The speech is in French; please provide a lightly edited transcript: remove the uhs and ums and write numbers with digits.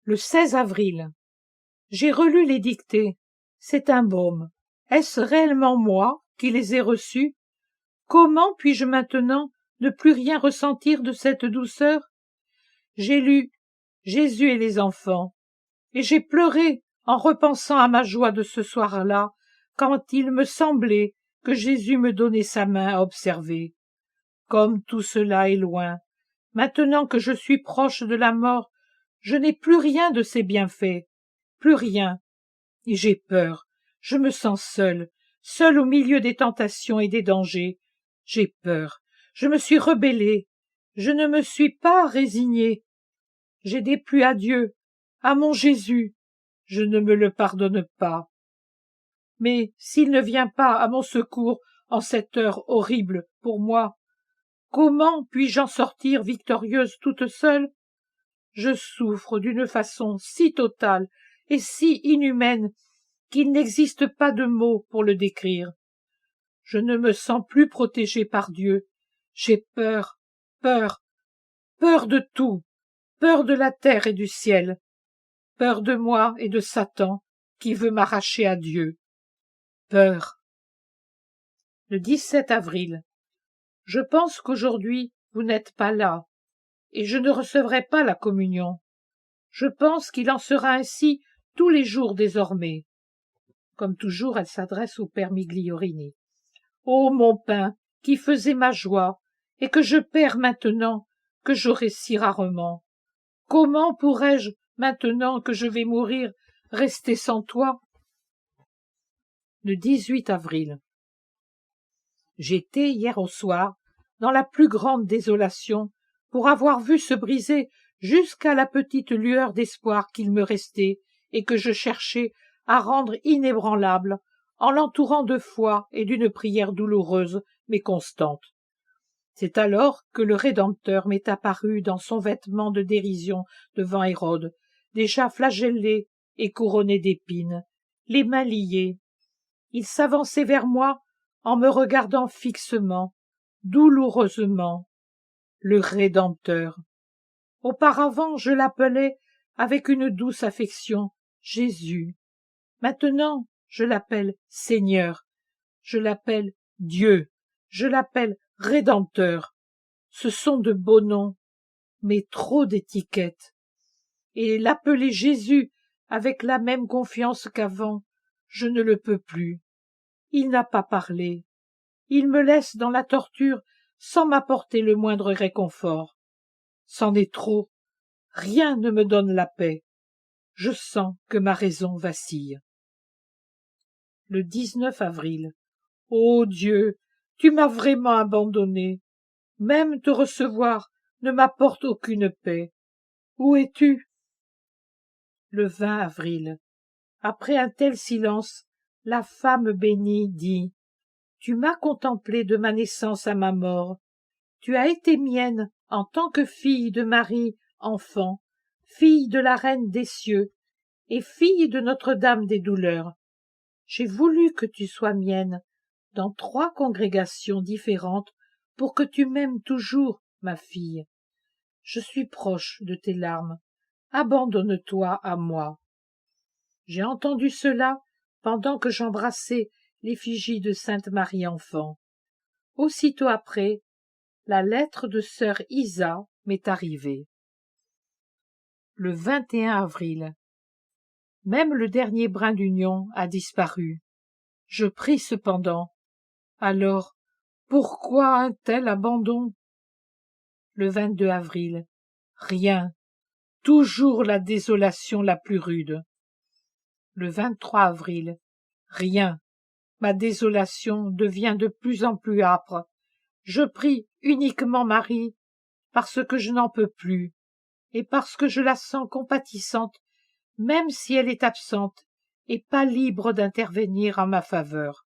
Le 16 avril. J'ai relu les dictées. C'est un baume. Est-ce réellement moi qui les ai reçus? Comment puis-je maintenant ne plus rien ressentir de cette douceur? J'ai lu Jésus et les enfants, et j'ai pleuré en repensant à ma joie de ce soir-là, quand il me semblait que Jésus me donnait sa main à observer. Comme tout cela est loin, maintenant que je suis proche de la mort, je n'ai plus rien de ses bienfaits, plus rien, et j'ai peur, je me sens seul au milieu des tentations et des dangers. J'ai peur, je me suis rebellée, je ne me suis pas résignée. J'ai déplu à Dieu, à mon Jésus, je ne me le pardonne pas. Mais s'il ne vient pas à mon secours en cette heure horrible pour moi, comment puis-je en sortir victorieuse toute seule? Je souffre d'une façon si totale et si inhumaine qu'il n'existe pas de mots pour le décrire. Je ne me sens plus protégée par Dieu. J'ai peur, peur, peur de tout, peur de la terre et du ciel, peur de moi et de Satan qui veut m'arracher à Dieu. Peur. Le 17 avril. Je pense qu'aujourd'hui vous n'êtes pas là, et je ne recevrai pas la communion. Je pense qu'il en sera ainsi tous les jours désormais. Comme toujours, elle s'adresse au père Migliorini. Ô mon pain, qui faisait ma joie, et que je perds maintenant, que j'aurai si rarement. Comment pourrais-je, maintenant que je vais mourir, rester sans toi? Le 18 avril. J'étais hier au soir dans la plus grande désolation pour avoir vu se briser jusqu'à la petite lueur d'espoir qu'il me restait et que je cherchais à rendre inébranlable en l'entourant de foi et d'une prière douloureuse mais constante. C'est alors que le Rédempteur m'est apparu dans son vêtement de dérision devant Hérode, déjà flagellé et couronné d'épines, les mains liées. Il s'avançait vers moi en me regardant fixement, douloureusement. Le Rédempteur. Auparavant, je l'appelais avec une douce affection Jésus. Maintenant, je l'appelle Seigneur, je l'appelle Dieu, je l'appelle Rédempteur. Ce sont de beaux noms, mais trop d'étiquettes. Et l'appeler Jésus avec la même confiance qu'avant, je ne le peux plus. Il n'a pas parlé. Il me laisse dans la torture sans m'apporter le moindre réconfort. C'en est trop. Rien ne me donne la paix. Je sens que ma raison vacille. Le 19 avril. Ô Dieu, tu m'as vraiment abandonné. Même te recevoir ne m'apporte aucune paix. Où es-tu? Le 20 avril. Après un tel silence, la femme bénie dit: Tu m'as contemplé de ma naissance à ma mort. Tu as été mienne en tant que fille de Marie, enfant, fille de la Reine des cieux et fille de Notre-Dame des douleurs. J'ai voulu que tu sois mienne dans 3 congrégations différentes pour que tu m'aimes toujours, ma fille. Je suis proche de tes larmes. Abandonne-toi à moi. J'ai entendu cela pendant que j'embrassais l'effigie de Sainte Marie enfant. Aussitôt après, la lettre de sœur Isa m'est arrivée. Le 21 avril. Même le dernier brin d'union a disparu. Je prie cependant. Alors, pourquoi un tel abandon? Le 22 avril. Rien. Toujours la désolation la plus rude. Le 23 avril. Rien. Ma désolation devient de plus en plus âpre. Je prie uniquement Marie, parce que je n'en peux plus, et parce que je la sens compatissante, même si elle est absente et pas libre d'intervenir en ma faveur.